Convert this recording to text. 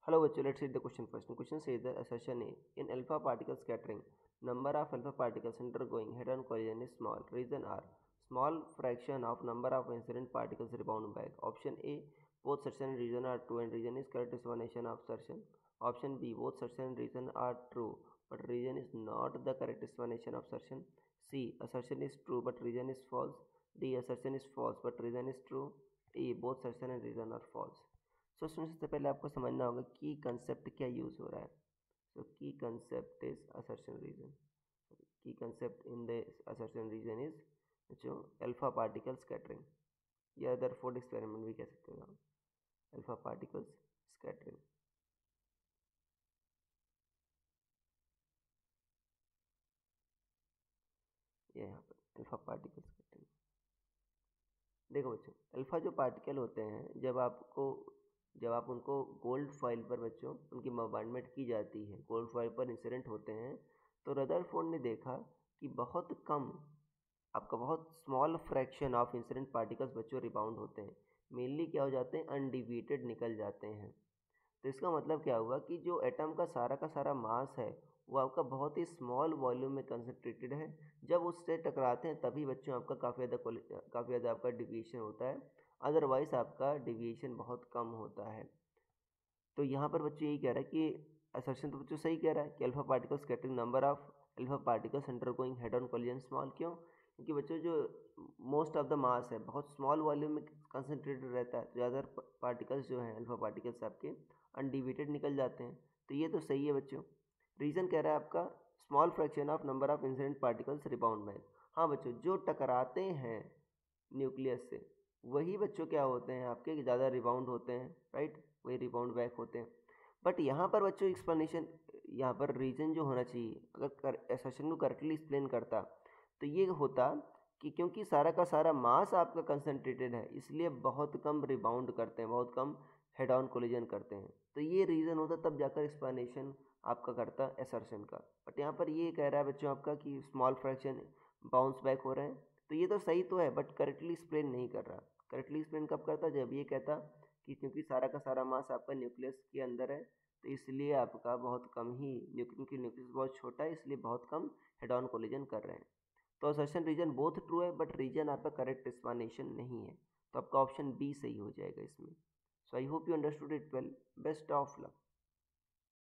Hello bachcho, let's read the question first. The question says the assertion A. In alpha particle scattering, number of alpha particles undergoing head-on collision is small. Reason are small fraction of number of incident particles rebound back. Option A, both assertion and reason are true and reason is correct explanation of assertion. Option B, both assertion and reason are true but reason is not the correct explanation of assertion. C, assertion is true but reason is false. D, assertion is false but reason is true. E, both assertion and reason are false. सो सबसे पहले आपको समझना होगा की concept क्या use हो रहा है. So key concept is assertion reason. Key concept in the assertion reason is जो अल्फा पार्टिकल स्कैटरिंग या अदर फोर्ड एक्सपेरिमेंट भी कह सकते हो आप. Alpha particles scattering. ये यहाँ पर अल्फा पार्टिकल स्कैटरिंग. देखो बच्चों, अल्फा जो पार्टिकल होते हैं जब आप उनको गोल्ड फॉइल पर बच्चों उनकी बॉम्बार्डमेंट की जाती है, गोल्ड फॉइल पर इंसिडेंट होते हैं, तो रदरफोर्ड ने देखा कि बहुत small fraction of incident particles बच्चों रिबाउंड होते हैं. मेनली क्या हो जाते हैं, अनडिविएटेड निकल जाते हैं. तो इसका मतलब क्या हुआ कि जो एटम का सारा मास है वो आपका बहुत ही स्मॉल वॉल्यूम में कंसनट्रेटेड है. जब उससे टकराते हैं तभी बच्चों आपका काफ़ी ज़्यादा आपका डिविएशन होता है. अदरवाइज आपका डिविएशन बहुत कम होता है. तो यहाँ पर बच्चों यही कह रहा है कि असर्शन तो बच्चों सही कह रहा है कि alpha particles scattering number of alpha particles undergoing head on collision small. क्यों? क्योंकि बच्चों जो मोस्ट ऑफ द मास है बहुत स्मॉल वॉल्यूम में कंसनट्रेटेड रहता है, तो ज़्यादातर पार्टिकल्स जो हैं अल्फा पार्टिकल्स आपके अनडिविएटेड निकल जाते हैं. तो ये तो सही है बच्चों. रीज़न कह रहा है आपका small fraction of number of incident particles rebound back. हाँ बच्चों, जो टकराते हैं न्यूक्लियस से वही बच्चों क्या होते हैं आपके ज़्यादा रिबाउंड होते हैं, राइट, वही रिबाउंड बैक होते हैं. बट यहाँ पर बच्चों एक्सप्लेनेशन, यहाँ पर रीजन जो होना चाहिए अगर असर्शन को करेक्टली एक्सप्लेन करता तो ये होता कि क्योंकि सारा का सारा मास आपका कंसनट्रेटेड है इसलिए बहुत कम रिबाउंड करते हैं, बहुत कम हेड ऑन कोलिजन करते हैं. तो ये रीज़न होता तब जाकर एक्सप्लेनेशन आपका करता असर्शन का. बट यहाँ पर ये कह रहा है बच्चों आपका कि स्मॉल फ्रैक्शन बाउंस बैक हो रहे हैं. तो ये तो सही तो है बट करेक्टली एक्सप्लेन नहीं कर रहा. करेक्टली एक्सप्लेन कब करता, जब ये कहता कि क्योंकि सारा का सारा मास आपका न्यूक्लियस के अंदर है तो इसलिए आपका बहुत कम ही क्योंकि न्यूक्लियस बहुत छोटा है इसलिए बहुत कम हेड ऑन कोलिजन कर रहे हैं. तो असर्शन रीजन बोथ ट्रू है बट रीजन आपका करेक्ट एक्सप्लेनेशन नहीं है. तो आपका ऑप्शन बी सही हो जाएगा इसमें. So I hope you understood it well. Best of luck.